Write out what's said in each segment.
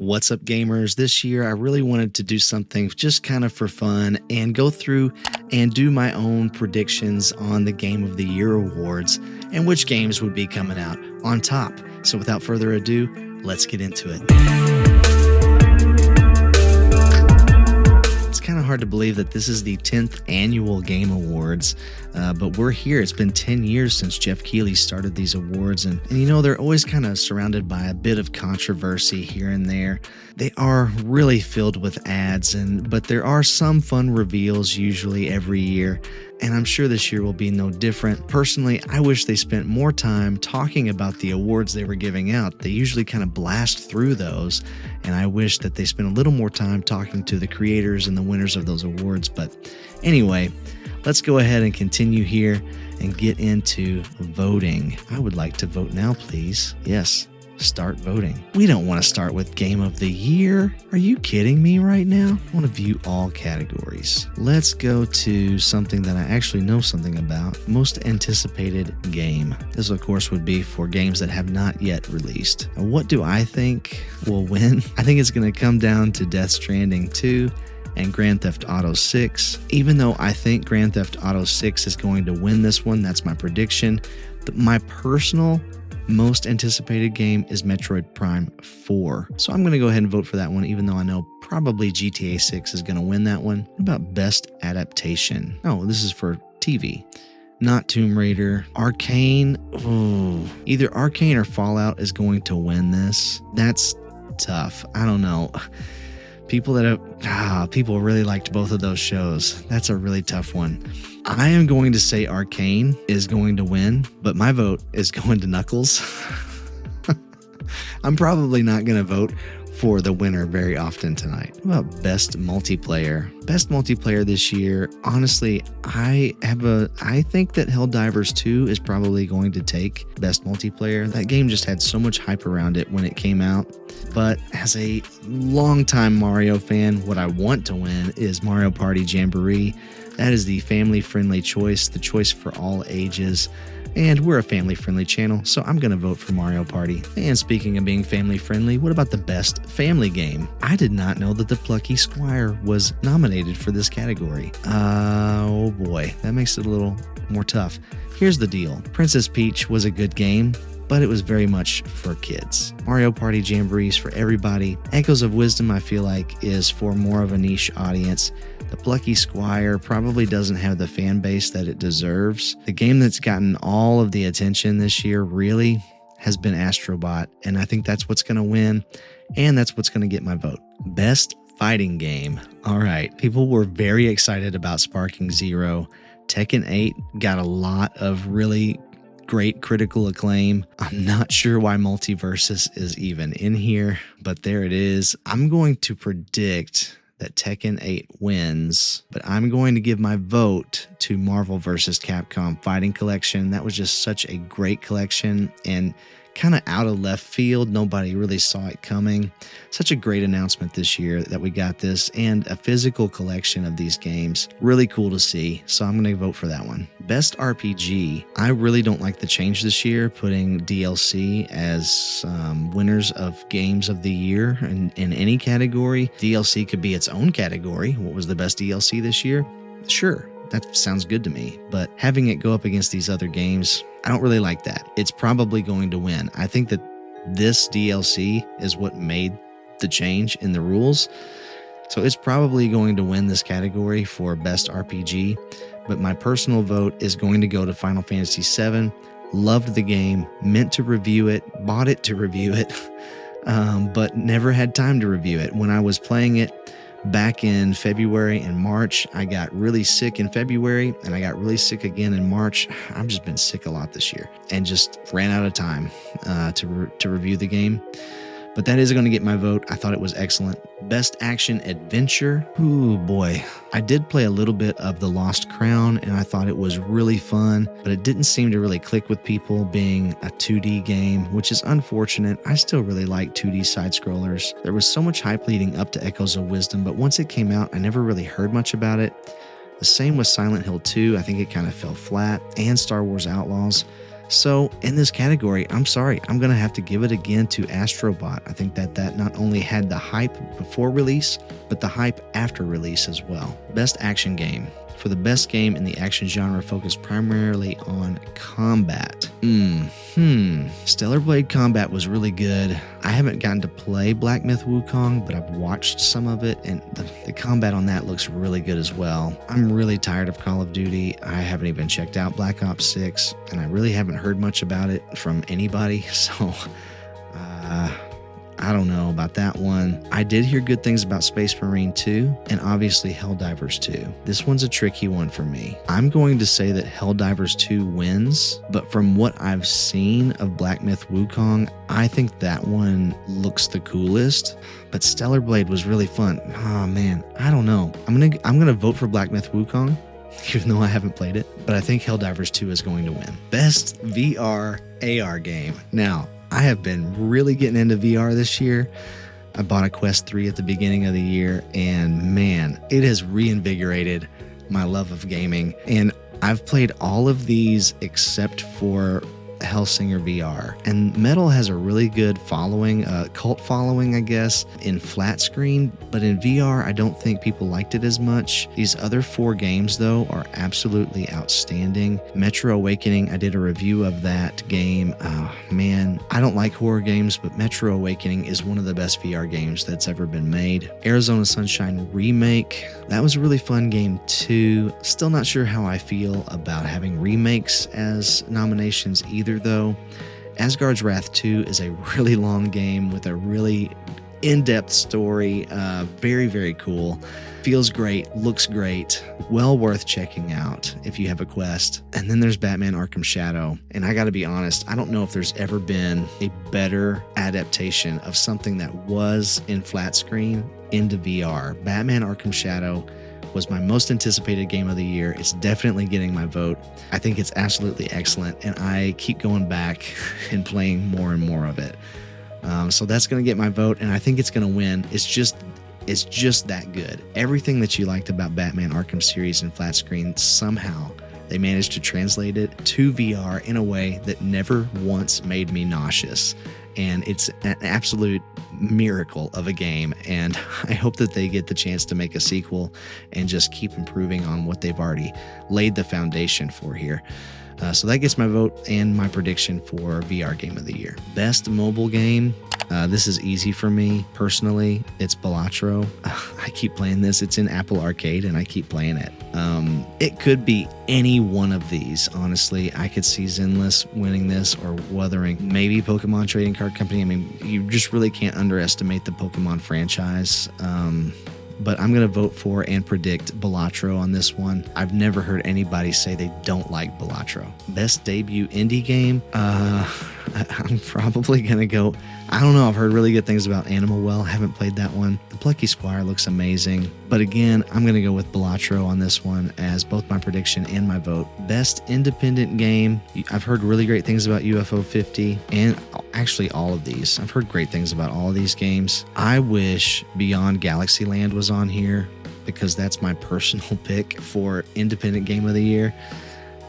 What's up, gamers? This year, I really wanted to do something just kind of for fun and go through and do my own predictions on the Game of the Year awards and which games would be coming out on top. So without further ado, let's get into it. It's kind of hard to believe that this is the 10th annual Game Awards, but we're here. It's been 10 years since Geoff Keighley started these awards, and you know, they're always kind of surrounded by a bit of controversy here and there. They are really filled with ads, but there are some fun reveals usually every year, and I'm sure this year will be no different. Personally, I wish they spent more time talking about the awards they were giving out. They usually kind of blast through those, and I wish that they spent a little more time talking to the creators and the winners of those awards. But anyway, let's go ahead and continue here and get into voting. I would like to vote now, please. Yes. Start voting. We don't want to start with Game of the Year. Are you kidding me right now? I want to view all categories. Let's go to something that I actually know something about. Most anticipated game. This, of course, would be for games that have not yet released. Now, what do I think will win? I think it's going to come down to Death Stranding 2 and Grand Theft Auto 6. Even though I think Grand Theft Auto 6 is going to win this one, that's my prediction. My personal most anticipated game is Metroid Prime 4. So I'm going to go ahead and vote for that one, even though I know probably GTA 6 is going to win that one. What about Best Adaptation? Oh, this is for TV. Not Tomb Raider. Arcane. Oh, either Arcane or Fallout is going to win this. That's tough. I don't know. People really liked both of those shows. That's a really tough one. I am going to say Arcane is going to win, but my vote is going to Knuckles. I'm probably not going to vote for the winner very often tonight. What about Best Multiplayer? Best Multiplayer this year, honestly, I think that Helldivers 2 is probably going to take Best Multiplayer. That game just had so much hype around it when it came out. But as a longtime Mario fan, what I want to win is Mario Party Jamboree. That is the family-friendly choice, the choice for all ages. And we're a family-friendly channel, so I'm going to vote for Mario Party. And speaking of being family-friendly, what about the best family game? I did not know that the Plucky Squire was nominated for this category. Oh boy, that makes it a little more tough. Here's the deal. Princess Peach was a good game, but it was very much for kids. Mario Party Jamboree is for everybody. Echoes of Wisdom, I feel like, is for more of a niche audience. The Plucky Squire probably doesn't have the fan base that it deserves. The game that's gotten all of the attention this year really has been Astrobot, and I think that's what's going to win, and that's what's going to get my vote. Best Fighting Game. All right, people were very excited about Sparking Zero. Tekken 8 got a lot of really great critical acclaim. I'm not sure why Multiversus is even in here, but there it is. I'm going to predict that Tekken 8 wins, but I'm going to give my vote to Marvel vs. Capcom Fighting Collection. That was just such a great collection and kind of out of left field. Nobody really saw it coming. Such a great announcement this year that we got this and a physical collection of these games. Really cool to see. So I'm going to vote for that one. Best RPG. I really don't like the change this year, putting DLC as winners of games of the year in any category. DLC could be its own category. What was the best DLC this year? Sure. That sounds good to me, but having it go up against these other games, I don't really like that. It's probably going to win. I think that this DLC is what made the change in the rules, so it's probably going to win this category for Best RPG, but my personal vote is going to go to Final Fantasy VII. Loved the game, meant to review it, bought it to review it, but never had time to review it. When I was playing it, back in February and March, I got really sick in February and I got really sick again in March. I've just been sick a lot this year and just ran out of time to review the game. But that is going to get my vote. I thought it was excellent. Best Action Adventure. Ooh, boy. I did play a little bit of The Lost Crown, and I thought it was really fun, but it didn't seem to really click with people being a 2D game, which is unfortunate. I still really like 2D side-scrollers. There was so much hype leading up to Echoes of Wisdom, but once it came out, I never really heard much about it. The same with Silent Hill 2. I think it kind of fell flat, and Star Wars Outlaws. So in this category, I'm sorry, I'm going to have to give it again to Astrobot. I think that not only had the hype before release, but the hype after release as well. Best action game. For the best game in the action genre focused primarily on combat. Stellar Blade combat was really good. I haven't gotten to play Black Myth Wukong, but I've watched some of it, and the combat on that looks really good as well. I'm really tired of Call of Duty. I haven't even checked out Black Ops 6, and I really haven't heard much about it from anybody, so I don't know about that one. I did hear good things about Space Marine 2 and obviously Helldivers 2. This one's a tricky one for me. I'm going to say that Helldivers 2 wins, but from what I've seen of Black Myth Wukong, I think that one looks the coolest. But Stellar Blade was really fun. Oh man, I don't know. I'm gonna vote for Black Myth Wukong, even though I haven't played it. But I think Helldivers 2 is going to win. Best VR AR game. Now, I have been really getting into VR this year. I bought a Quest 3 at the beginning of the year, and man, it has reinvigorated my love of gaming. And I've played all of these except for Hellsinger VR. And Metal has a really good following, cult following, I guess, in flat screen, but in VR, I don't think people liked it as much. These other 4 games, though, are absolutely outstanding. Metro Awakening, I did a review of that game. Oh, man, I don't like horror games, but Metro Awakening is one of the best VR games that's ever been made. Arizona Sunshine Remake, that was a really fun game, too. Still not sure how I feel about having remakes as nominations either, though. Asgard's Wrath 2 is a really long game with a really in-depth story. Very, very cool. Feels great, looks great, well worth checking out if you have a Quest. And then there's Batman Arkham Shadow. And I gotta be honest, I don't know if there's ever been a better adaptation of something that was in flat screen into VR. Batman Arkham Shadow was my most anticipated game of the year. It's definitely getting my vote. I think it's absolutely excellent, and I keep going back and playing more and more of it. So that's going to get my vote, and I think it's going to win. It's just that good. Everything that you liked about Batman Arkham series and flat screen, somehow they managed to translate it to VR in a way that never once made me nauseous. And it's an absolute miracle of a game, and I hope that they get the chance to make a sequel and just keep improving on what they've already laid the foundation for here. So that gets my vote and my prediction for VR Game of the Year. Best mobile game. This is easy for me personally. It's Balatro. I keep playing this. It's in Apple Arcade and I keep playing it. It could be any one of these, honestly. I could see Zenless winning this or Wuthering. Maybe Pokemon Trading Card Company. I mean, you just really can't underestimate the Pokemon franchise. But I'm going to vote for and predict Balatro on this one. I've never heard anybody say they don't like Balatro. Best debut indie game? I'm probably going to go... I don't know. I've heard really good things about Animal Well. Haven't played that one. The Plucky Squire looks amazing. But again, I'm going to go with Balatro on this one as both my prediction and my vote. Best independent game. I've heard really great things about UFO 50 and actually all of these. I've heard great things about all of these games. I wish Beyond Galaxyland was on here because that's my personal pick for independent game of the year.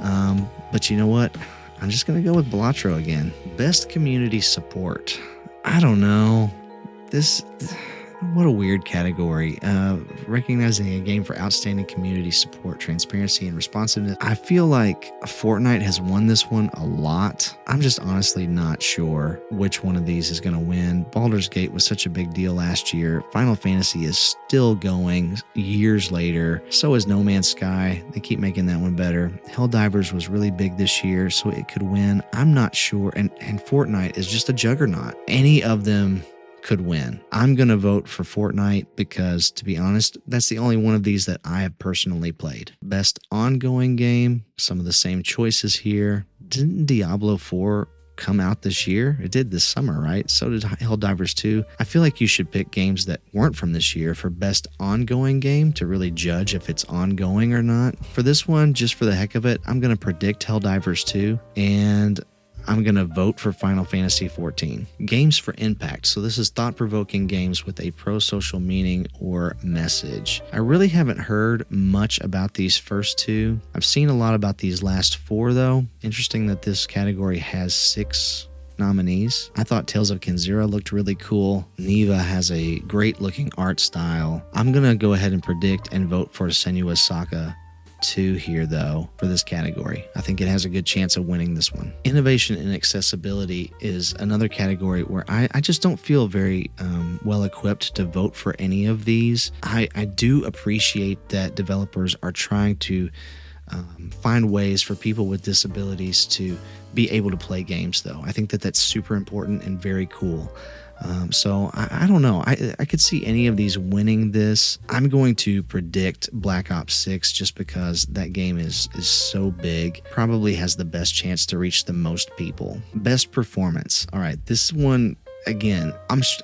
But you know what? I'm just going to go with Balatro again. Best community support. I don't know. What a weird category. Recognizing a game for outstanding community support, transparency, and responsiveness. I feel like Fortnite has won this one a lot. I'm just honestly not sure which one of these is going to win. Baldur's Gate was such a big deal last year. Final Fantasy is still going years later. So is No Man's Sky. They keep making that one better. Helldivers was really big this year, so it could win. I'm not sure. And Fortnite is just a juggernaut. Any of them could win. I'm going to vote for Fortnite because, to be honest, that's the only one of these that I have personally played. Best ongoing game, some of the same choices here. Didn't Diablo 4 come out this year? It did this summer, right? So did Helldivers 2. I feel like you should pick games that weren't from this year for best ongoing game to really judge if it's ongoing or not. For this one, just for the heck of it, I'm going to predict Helldivers 2, and I'm going to vote for Final Fantasy XIV. Games for impact. So this is thought-provoking games with a pro-social meaning or message. I really haven't heard much about these first two. I've seen a lot about these last four, though. Interesting that this category has 6 nominees. I thought Tales of Kenzera looked really cool. Neva has a great looking art style. I'm going to go ahead and predict and vote for Senua's Saga 2 here, though, for this category. I think it has a good chance of winning this one. Innovation and accessibility is another category where I just don't feel very well equipped to vote for any of these. I do appreciate that developers are trying to find ways for people with disabilities to be able to play games, though. I think that that's super important and very cool. So I don't know. I could see any of these winning this. I'm going to predict Black Ops 6 just because that game is so big. Probably has the best chance to reach the most people. Best performance. All right, this one, again,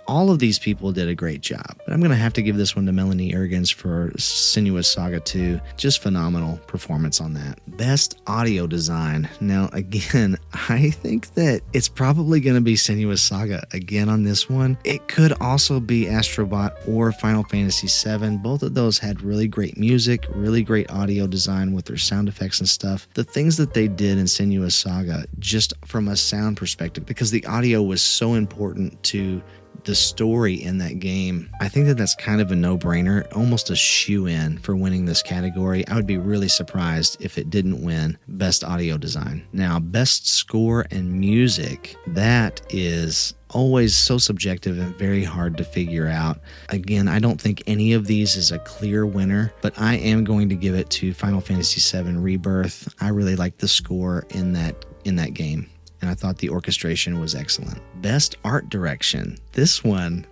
all of these people did a great job, but I'm going to have to give this one to Melanie Ergens for Senua's Saga 2. Just phenomenal performance on that. Best audio design. Now, again, I think that it's probably going to be Senua's Saga again on this one. It could also be Astrobot or Final Fantasy VII. Both of those had really great music, really great audio design with their sound effects and stuff. The things that they did in Senua's Saga, just from a sound perspective, because the audio was so important to the story in that game, I think that that's kind of a no-brainer, almost a shoe-in for winning this category. I would be really surprised if it didn't win Best Audio Design. Now, Best Score and Music, that is always so subjective and very hard to figure out. Again, I don't think any of these is a clear winner, but I am going to give it to Final Fantasy VII Rebirth. I really like the score in that game, and I thought the orchestration was excellent. Best Art Direction. This one,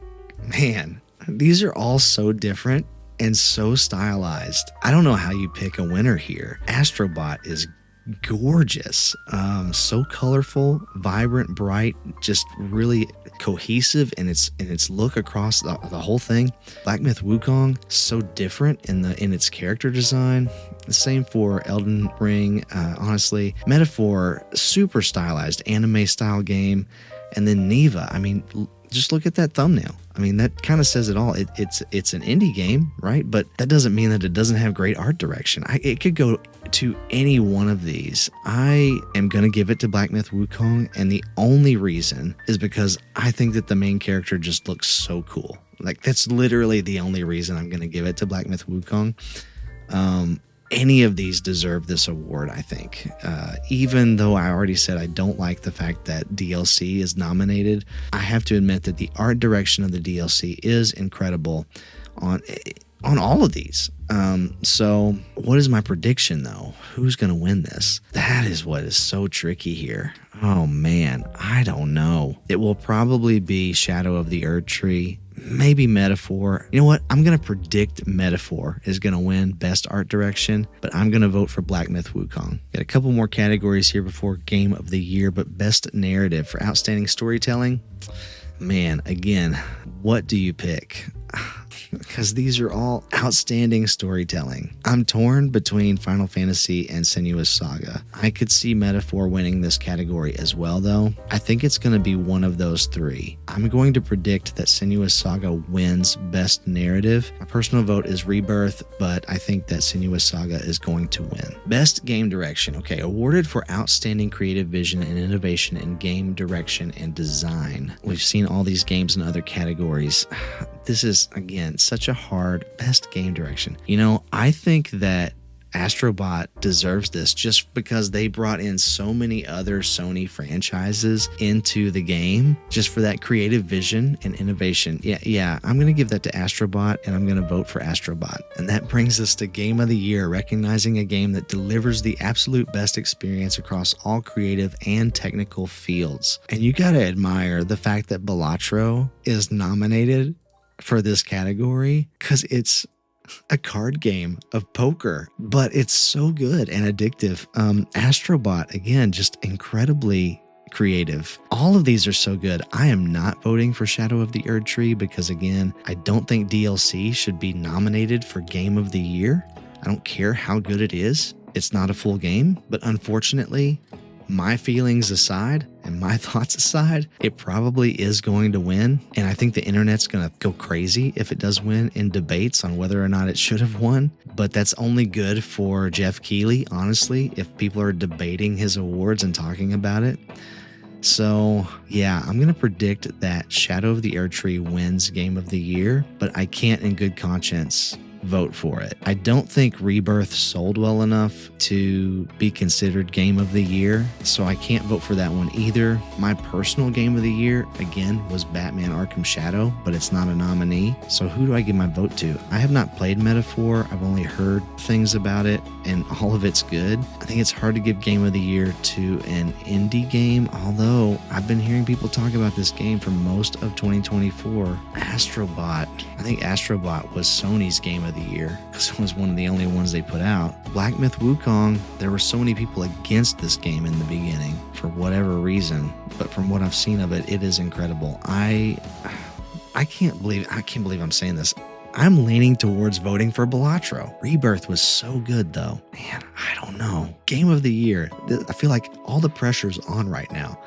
man, these are all so different and so stylized. I don't know how you pick a winner here. Astrobot is gorgeous, so colorful, vibrant, bright, just really cohesive in its look across the whole thing. Black Myth Wukong, so different in its character design. The same for Elden Ring. Honestly, Metaphor, super stylized anime style game. And then Neva, I mean, just look at that thumbnail. I mean, that kind of says it all. It's an indie game, right? But that doesn't mean that it doesn't have great art direction. It could go to any one of these. I am going to give it to Black Myth Wukong, and the only reason is because I think that the main character just looks so cool. Like, that's literally the only reason I'm going to give it to Black Myth Wukong. Any of these deserve this award, I think. Even though I already said I don't like the fact that DLC is nominated, I have to admit that the art direction of the DLC is incredible on all of these. So what is my prediction, though? Who's going to win this? That is what is so tricky here. Oh, man, I don't know. It will probably be Shadow of the Erd Tree. Maybe Metaphor. You know what? I'm going to predict Metaphor is going to win Best Art Direction, but I'm going to vote for Black Myth Wukong. Got a couple more categories here before Game of the Year, but Best Narrative for Outstanding Storytelling. Man, again, what do you pick? Because these are all outstanding storytelling. I'm torn between Final Fantasy and Senua's Saga. I could see Metaphor winning this category as well, though. I think it's going to be one of those three. I'm going to predict that Senua's Saga wins Best Narrative. My personal vote is Rebirth, but I think that Senua's Saga is going to win. Best Game Direction. Okay, awarded for outstanding creative vision and innovation in game direction and design. We've seen all these games in other categories. This is, again, such a hard Best Game Direction. You know, I think that Astrobot deserves this just because they brought in so many other Sony franchises into the game just for that creative vision and innovation. Yeah, I'm going to give that to Astrobot, and I'm going to vote for Astrobot. And that brings us to Game of the Year, recognizing a game that delivers the absolute best experience across all creative and technical fields. And you got to admire the fact that Balatro is nominated for this category because it's a card game of poker, but it's so good and addictive. Astrobot, again, just incredibly creative. All of these are so good. I am not voting for Shadow of the Erd Tree because, again, I don't think DLC should be nominated for Game of the Year. I don't care how good it is. It's not a full game, but unfortunately, my feelings aside and my thoughts aside, it probably is going to win. And I think the internet's going to go crazy if it does win in debates on whether or not it should have won. But that's only good for Geoff Keighley, honestly, if people are debating his awards and talking about it. So, yeah, I'm going to predict that Shadow of the Erdtree wins Game of the Year, but I can't in good conscience vote for it. I don't think Rebirth sold well enough to be considered Game of the Year, so I can't vote for that one either. My personal Game of the Year, again, was Batman Arkham Shadow, but it's not a nominee. So who do I give my vote to? I have not played Metaphor. I've only heard things about it, and all of it's good. I think it's hard to give Game of the Year to an indie game, although I've been hearing people talk about this game for most of 2024. Astrobot. I think Astrobot was Sony's Game of the Year because it was one of the only ones they put out. Black Myth Wukong, there were so many people against this game in the beginning for whatever reason, but from what I've seen of it, it is incredible. I can't believe I'm saying this. I'm leaning towards voting for Balatro. Rebirth was so good though. Man, I don't know. Game of the Year. I feel like all the pressure's on right now.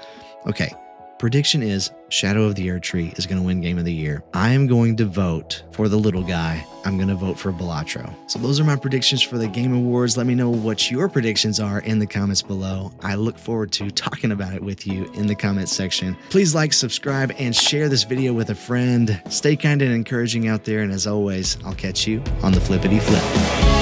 Okay. Prediction is Shadow of the Erdtree is going to win Game of the Year. I am going to vote for the little guy. I'm going to vote for Balatro. So those are my predictions for the Game Awards. Let me know what your predictions are in the comments below. I look forward to talking about it with you in the comments section. Please like, subscribe, and share this video with a friend. Stay kind and encouraging out there. And as always, I'll catch you on the flippity flip.